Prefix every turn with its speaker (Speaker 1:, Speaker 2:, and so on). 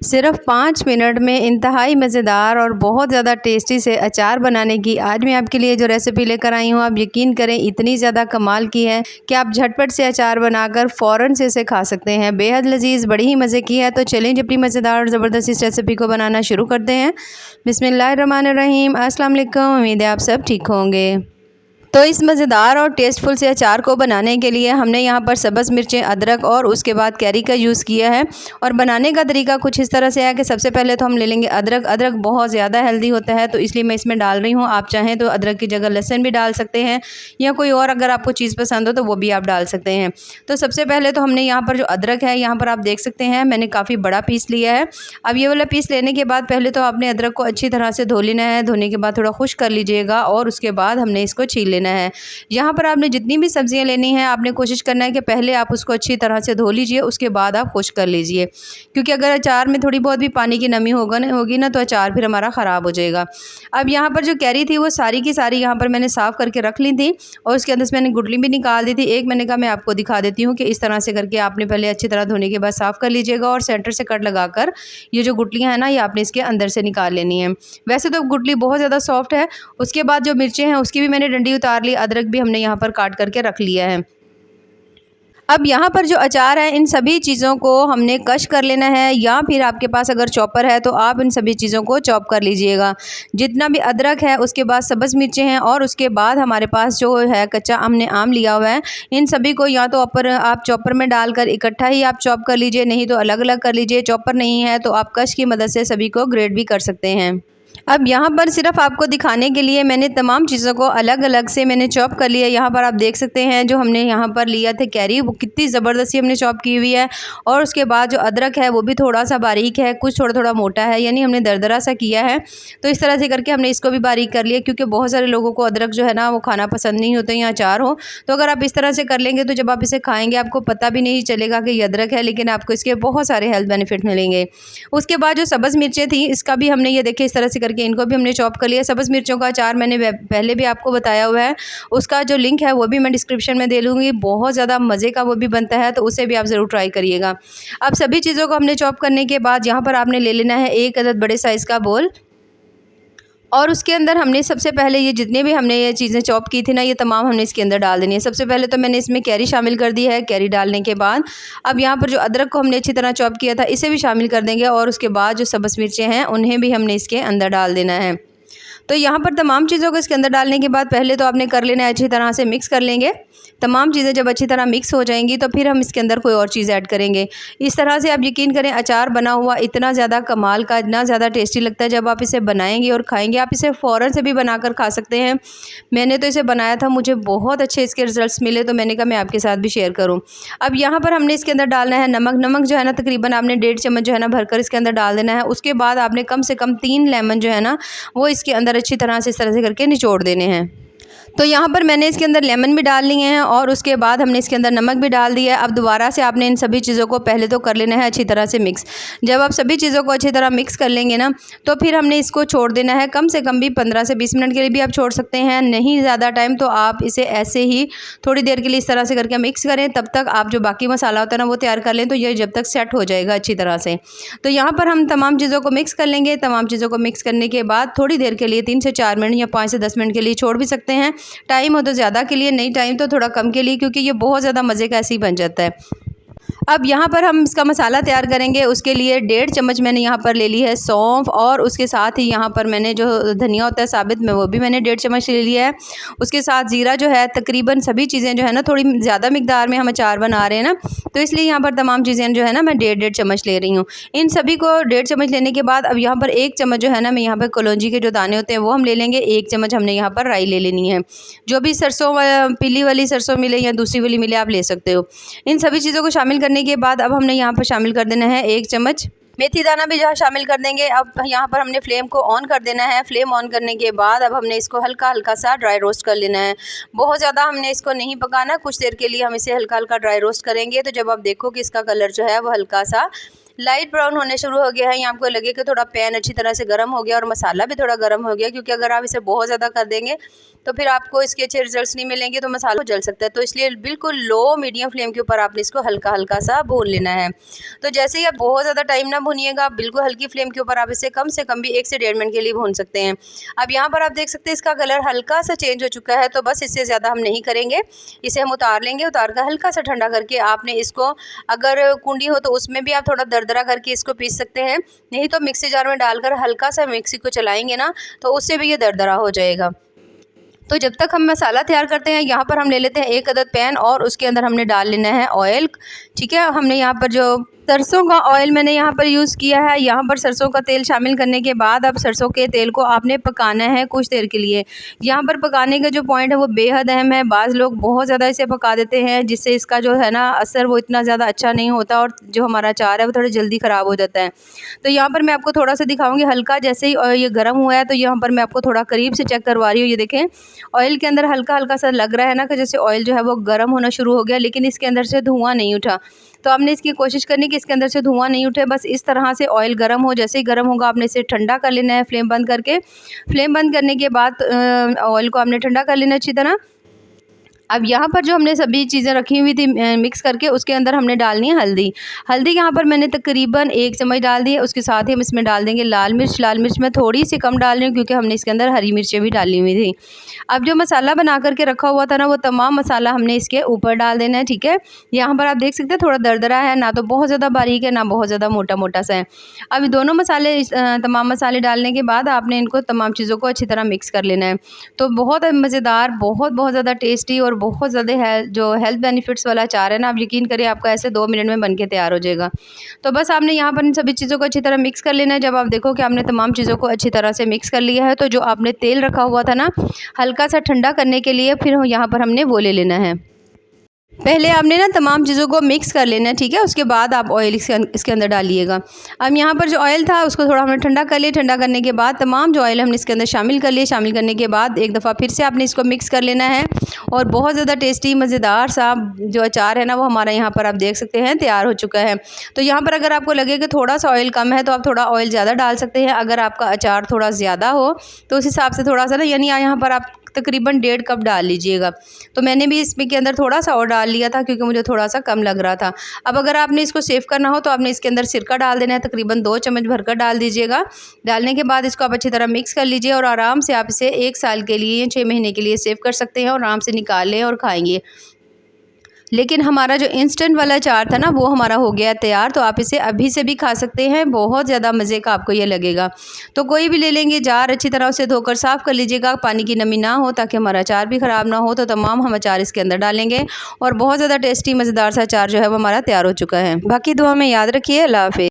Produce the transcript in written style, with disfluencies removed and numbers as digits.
Speaker 1: सिर्फ 5 मिनट में इंतहाई मज़ेदार और बहुत ज़्यादा टेस्टी से अचार बनाने की आज मैं आपके लिए जो रेसिपी लेकर आई हूँ, आप यकीन करें इतनी ज़्यादा कमाल की है कि आप झटपट से अचार बनाकर फ़ौरन से इसे खा सकते हैं। बेहद लजीज, बड़ी ही मज़े की है। तो चलें जी अपनी मज़ेदार और ज़बरदस्त इस रेसिपी को बनाना शुरू करते हैं। बिस्मिल्लाहिर्रहमानिर्रहीम। अस्सलाम वालेकुम। उम्मीद है आप सब ठीक होंगे। तो इस मज़ेदार और टेस्टफुल से अचार को बनाने के लिए हमने यहाँ पर सब्ज़ मिर्चें, अदरक और उसके बाद कैरी का यूज़ किया है। और बनाने का तरीका कुछ इस तरह से है कि सबसे पहले तो हम ले लेंगे अदरक। अदरक बहुत ज़्यादा हेल्दी होता है, तो इसलिए मैं इसमें डाल रही हूँ। आप चाहें तो अदरक की जगह लहसुन भी डाल सकते हैं, या कोई और अगर आपको चीज़ पसंद हो तो वो भी आप डाल सकते हैं। तो सबसे पहले तो हमने यहाँ पर जो अदरक है, यहाँ पर आप देख सकते हैं मैंने काफ़ी बड़ा पीस लिया है। अब ये वाला पीस लेने के बाद पहले तो आपने अदरक को अच्छी तरह से धो लेना है। धोने के बाद थोड़ा खुश्क कर लीजिएगा और उसके बाद हमने इसको छील लेना है। यहाँ पर आपने जितनी भी सब्जियां लेनी है, आपने कोशिश करना है कि पहले आप उसको अच्छी तरह से धो लीजिए, उसके बाद आप खुश्क कर लीजिए, क्योंकि अगर अचार में थोड़ी बहुत भी पानी की नमी होगी ना तो अचार फिर हमारा ख़राब हो जाएगा। अब यहाँ पर जो कैरी थी वो सारी की सारी यहाँ पर मैंने साफ़ करके रख ली थी, और उसके अंदर से मैंने गुठली भी निकाल दी थी। एक मैंने कहा मैं आपको दिखा देती हूँ कि इस तरह से करके आपने पहले अच्छी तरह धोने के बाद साफ़ कर लीजिएगा, और सेंटर से कट लगाकर ये जो गुठलियाँ हैं ना, ये आपने इसके अंदर से निकाल लेनी है। वैसे तो गुठली बहुत ज़्यादा सॉफ्ट है। उसके बाद जो मिर्चें हैं उसकी भी मैंने डंडी उतार ली। अदरक भी हमने यहाँ पर काट करके रख लिया है। अब यहाँ पर जो अचार है, इन सभी चीज़ों को हमने कश कर लेना है, या फिर आपके पास अगर चॉपर है तो आप इन सभी चीज़ों को चॉप कर लीजिएगा। जितना भी अदरक है, उसके बाद सब्ज़ मिर्चें हैं, और उसके बाद हमारे पास जो है कच्चा हमने आम लिया हुआ है, इन सभी को या तो आप चॉपर में डालकर इकट्ठा ही आप चॉप कर लीजिए, नहीं तो अलग अलग कर लीजिए। चॉपर नहीं है तो आप कश की मदद से सभी को ग्रेट भी कर सकते हैं। अब यहाँ पर सिर्फ आपको दिखाने के लिए मैंने तमाम चीज़ों को अलग अलग से मैंने चॉप कर लिया। यहाँ पर आप देख सकते हैं जो हमने यहाँ पर लिया थे कैरी, वो कितनी ज़बरदस्ती हमने चॉप की हुई है। और उसके बाद जो अदरक है वो भी थोड़ा सा बारीक है, कुछ थोड़ा थोड़ा मोटा है, यानी हमने दरदरा सा किया है। तो इस तरह से करके हमने इसको भी बारीक कर लिया, क्योंकि बहुत सारे लोगों को अदरक जो है ना वो खाना पसंद नहीं होता या अचार हो। तो अगर आप इस तरह से कर लेंगे तो जब आप इसे खाएंगे आपको पता भी नहीं चलेगा कि ये अदरक है, लेकिन आपको इसके बहुत सारे हेल्थ बेनिफिट मिलेंगे। उसके बाद जो सब्ज़ मिर्चें थी, इसका भी हमने ये देखिए इस तरह से करके इनको भी हमने चॉप कर लिया। सब्ज़ मिर्चों का अचार मैंने पहले भी आपको बताया हुआ है, उसका जो लिंक है वो भी मैं डिस्क्रिप्शन में दे लूँगी। बहुत ज़्यादा मज़े का वो भी बनता है, तो उसे भी आप ज़रूर ट्राई करिएगा। अब सभी चीज़ों को हमने चॉप करने के बाद यहाँ पर आपने ले लेना है एक अदद बड़े साइज़ का बोल, और उसके अंदर हमने सबसे पहले ये जितने भी हमने ये चीज़ें चॉप की थी ना, ये तमाम हमने इसके अंदर डाल देनी है। सबसे पहले तो मैंने इसमें कैरी शामिल कर दी है। कैरी डालने के बाद अब यहाँ पर जो अदरक को हमने अच्छी तरह चॉप किया था इसे भी शामिल कर देंगे, और उसके बाद जो सब्ज़ मिर्चें हैं उन्हें भी हमने इसके अंदर डाल देना है। तो यहाँ पर तमाम चीज़ों को इसके अंदर डालने के बाद पहले तो आपने कर लेना है, अच्छी तरह से मिक्स कर लेंगे। तमाम चीज़ें जब अच्छी तरह मिक्स हो जाएंगी तो फिर हम इसके अंदर कोई और चीज़ ऐड करेंगे। इस तरह से आप यकीन करें अचार बना हुआ इतना ज़्यादा कमाल का, इतना ज़्यादा टेस्टी लगता है जब आप इसे बनाएंगे और खाएंगे। आप इसे फ़ौरन से भी बनाकर खा सकते हैं। मैंने तो इसे बनाया था, मुझे बहुत अच्छे इसके रिजल्ट्स मिले, तो मैंने कहा मैं आपके साथ भी शेयर करूँ। अब यहाँ पर हमने इसके अंदर डालना है नमक। नमक जो है ना तकरीबन आपने 1.5 चम्मच जो है ना भरकर इसके अंदर डाल देना है। उसके बाद आपने कम से कम 3 लेमन जो है ना वो इसके अंदर अच्छी तरह से इस तरह से करके निचोड़ देने हैं। तो यहाँ पर मैंने इसके अंदर लेमन भी डाल लिए हैं, और उसके बाद हमने इसके अंदर नमक भी डाल दिया है। अब दोबारा से आपने इन सभी चीज़ों को पहले तो कर लेना है अच्छी तरह से मिक्स। जब आप सभी चीज़ों को अच्छी तरह मिक्स कर लेंगे ना, तो फिर हमने इसको छोड़ देना है कम से कम भी 15 से 20 मिनट के लिए भी आप छोड़ सकते हैं, नहीं ज़्यादा टाइम। तो आप इसे ऐसे ही थोड़ी देर के लिए इस तरह से करके मिक्स करें, तब तक आप जो बाकी मसाला होता है ना वो तैयार कर लें, तो ये जब तक सेट हो जाएगा अच्छी तरह से। तो यहाँ पर हम तमाम चीज़ों को मिक्स कर लेंगे। तमाम चीज़ों को मिक्स करने के बाद थोड़ी देर के लिए 3 से 4 मिनट या 5 से 10 मिनट के लिए छोड़ भी सकते हैं। टाइम हो तो ज़्यादा के लिए, नहीं टाइम तो थोड़ा कम के लिए, क्योंकि ये बहुत ज़्यादा मज़े का ऐसे ही बन जाता है। अब यहाँ पर हम इसका मसाला तैयार करेंगे। उसके लिए 1.5 चम्मच मैंने यहाँ पर ले ली है सौंफ, और उसके साथ ही यहाँ पर मैंने जो धनिया होता है साबित में वो भी मैंने 1.5 चम्मच ले लिया है। उसके साथ ज़ीरा जो है, तकरीबन सभी चीज़ें जो है ना थोड़ी ज़्यादा मिकदार में हम अचार बना रहे हैं ना, तो इसलिए यहाँ पर तमाम चीज़ें जो है ना मैं 1.5 चम्मच ले रही हूँ। इन सभी को 1.5 चम्मच लेने के बाद अब यहाँ पर 1 चम्मच जो है ना मैं यहाँ पर कलौंजी के जो दाने होते हैं वो हम ले लेंगे। 1 चम्मच हमने यहाँ पर राई ले लेनी है। जो भी सरसों पीली वाली सरसों मिले या दूसरी वाली मिले आप ले सकते हो। इन सभी चीज़ों को शामिल करने के बाद अब हमने यहाँ पर शामिल कर देना है 1 चम्मच मेथी दाना भी जहाँ शामिल कर देंगे। अब यहाँ पर हमने फ्लेम को ऑन कर देना है। फ्लेम ऑन करने के बाद अब हमने इसको हल्का हल्का सा ड्राई रोस्ट कर लेना है। बहुत ज़्यादा हमने इसको नहीं पकाना, कुछ देर के लिए हम इसे हल्का हल्का ड्राई रोस्ट करेंगे। तो जब आप देखो कि इसका कलर जो है वो हल्का सा लाइट ब्राउन होने शुरू हो गया है। यहाँ आपको लगे कि थोड़ा पैन अच्छी तरह से गर्म हो गया और मसाला भी थोड़ा गर्म हो गया, क्योंकि अगर आप इसे बहुत ज़्यादा कर देंगे तो फिर आपको इसके अच्छे रिजल्ट्स नहीं मिलेंगे, तो मसाला जल सकता है। तो इसलिए बिल्कुल लो मीडियम फ्लेम के ऊपर आपने इसको हल्का हल्का सा भून लेना है। तो जैसे ही आप बहुत ज़्यादा टाइम ना भूनिएगा, बिल्कुल हल्की फ्लेम के ऊपर आप इसे कम से कम भी 1 से 1.5 मिनट के लिए भून सकते हैं। अब यहाँ पर आप देख सकते हैं इसका कलर हल्का सा चेंज हो चुका है, तो बस इससे ज़्यादा हम नहीं करेंगे। इसे हम उतार लेंगे। उतार कर हल्का सा ठंडा करके आपने इसको, अगर कुंडी हो तो उसमें भी आप थोड़ा दरदरा करके इसको पीस सकते हैं, नहीं तो मिक्सी जार में डालकर हल्का सा मिक्सी को चलाएंगे ना, तो उससे भी ये दरदरा हो जाएगा। तो जब तक हम मसाला तैयार करते हैं, यहाँ पर हम ले लेते हैं 1 अदद पैन और उसके अंदर हमने डाल लेना है ऑयल। ठीक है, हमने यहाँ पर जो सरसों का ऑयल मैंने यहाँ पर यूज़ किया है। यहाँ पर सरसों का तेल शामिल करने के बाद अब सरसों के तेल को आपने पकाना है कुछ देर के लिए। यहाँ पर पकाने का जो पॉइंट है वो बेहद अहम है। बाज़ लोग बहुत ज़्यादा इसे पका देते हैं, जिससे इसका जो है ना असर वो इतना ज़्यादा अच्छा नहीं होता और जो हमारा अचार है वो थोड़ा जल्दी ख़राब हो जाता है। तो यहाँ पर मैं आपको थोड़ा सा दिखाऊंगी, हल्का जैसे ही ये गर्म हुआ है तो यहाँ पर मैं आपको थोड़ा करीब से चेक करवा रही हूँ। ये देखें, ऑयल के अंदर हल्का हल्का सा लग रहा है ना कि जैसे ऑयल जो है वो गर्म होना शुरू हो गया, लेकिन इसके अंदर से धुआं नहीं उठा। तो आपने इसकी कोशिश करनी कि इसके अंदर से धुआं नहीं उठे। बस इस तरह से ऑयल गर्म हो, जैसे ही गर्म होगा आपने इसे ठंडा कर लेना है फ्लेम बंद करके। फ्लेम बंद करने के बाद ऑयल को आपने ठंडा कर लेना अच्छी तरह। अब यहाँ पर जो हमने सभी चीज़ें रखी हुई थी मिक्स करके, उसके अंदर हमने डालनी है हल्दी। हल्दी यहाँ पर मैंने तकरीबन 1 चम्मच डाल दी है। उसके साथ ही हम इसमें डाल देंगे लाल मिर्च। लाल मिर्च मैं थोड़ी सी कम डाल रही हूँ, क्योंकि हमने इसके अंदर हरी मिर्चें भी डाली हुई थी। अब जो मसाला बना करके रखा हुआ था ना, वो तमाम मसाला हमने इसके ऊपर डाल देना है। ठीक है, यहाँ पर आप देख सकते हैं थोड़ा दरदरा है, ना तो बहुत ज़्यादा बारीक है, ना बहुत ज़्यादा मोटा मोटा सा है। अब दोनों मसाले तमाम मसाले डालने के बाद आपने इनको तमाम चीज़ों को अच्छी तरह मिक्स कर लेना है। तो बहुत मज़ेदार, बहुत ज़्यादा टेस्टी और बहुत ज़्यादा जो हेल्थ बेनिफिट्स वाला अचार है ना, आप यकीन करिए आपका ऐसे 2 मिनट में बन के तैयार हो जाएगा। तो बस आपने यहाँ पर इन सभी चीज़ों को अच्छी तरह मिक्स कर लेना है। जब आप देखो कि आपने तमाम चीज़ों को अच्छी तरह से मिक्स कर लिया है, तो जो आपने तेल रखा हुआ था ना हल्का सा ठंडा करने के लिए, फिर यहाँ पर हमने वो ले लेना है। पहले आपने ना तमाम चीज़ों को मिक्स कर लेना है। ठीक है, उसके बाद आप ऑयल इसके अंदर डालिएगा। अब यहाँ पर जो ऑयल था उसको थोड़ा हमने ठंडा कर लिया। ठंडा करने के बाद तमाम जो ऑयल हमने इसके अंदर शामिल कर लिए। शामिल करने के बाद एक दफ़ा फिर से आपने इसको मिक्स कर लेना है और बहुत ज़्यादा टेस्टी मज़ेदार सा जो अचार है ना, वो हमारा यहाँ पर आप देख सकते हैं तैयार हो चुका है। तो यहाँ पर अगर आपको लगे कि थोड़ा सा ऑयल कम है तो आप थोड़ा ऑयल ज़्यादा डाल सकते हैं। अगर आपका अचार थोड़ा ज़्यादा हो तो उस हिसाब से थोड़ा सा ना, यानी यहाँ पर आप तकरीबन 1.5 कप डाल लीजिएगा। तो मैंने भी इसमें के अंदर थोड़ा सा और डाल लिया था, क्योंकि मुझे थोड़ा सा कम लग रहा था। अब अगर आपने इसको सेव करना हो तो आपने इसके अंदर सिरका डाल देना है, तकरीबन 2 चम्मच भरकर डाल दीजिएगा। डालने के बाद इसको आप अच्छी तरह मिक्स कर लीजिए और आराम से आप इसे 1 साल के लिए या 6 महीने के लिए सेव कर सकते हैं और आराम से निकाल लें और खाएंगे। लेकिन हमारा जो इंस्टेंट वाला अचार था ना, वो हमारा हो गया तैयार। तो आप इसे अभी से भी खा सकते हैं, बहुत ज़्यादा मज़े का आपको ये लगेगा। तो कोई भी ले लेंगे जार, अच्छी तरह उसे धोकर साफ़ कर लीजिएगा, पानी की नमी ना हो, ताकि हमारा अचार भी ख़राब ना हो। तो तमाम हम अचार इसके अंदर डालेंगे और बहुत ज़्यादा टेस्टी मज़ेदार सा अचार जो है वो हमारा तैयार हो चुका है। बाकी दुआ में याद रखिए। अल्लाह हाफ़िज़।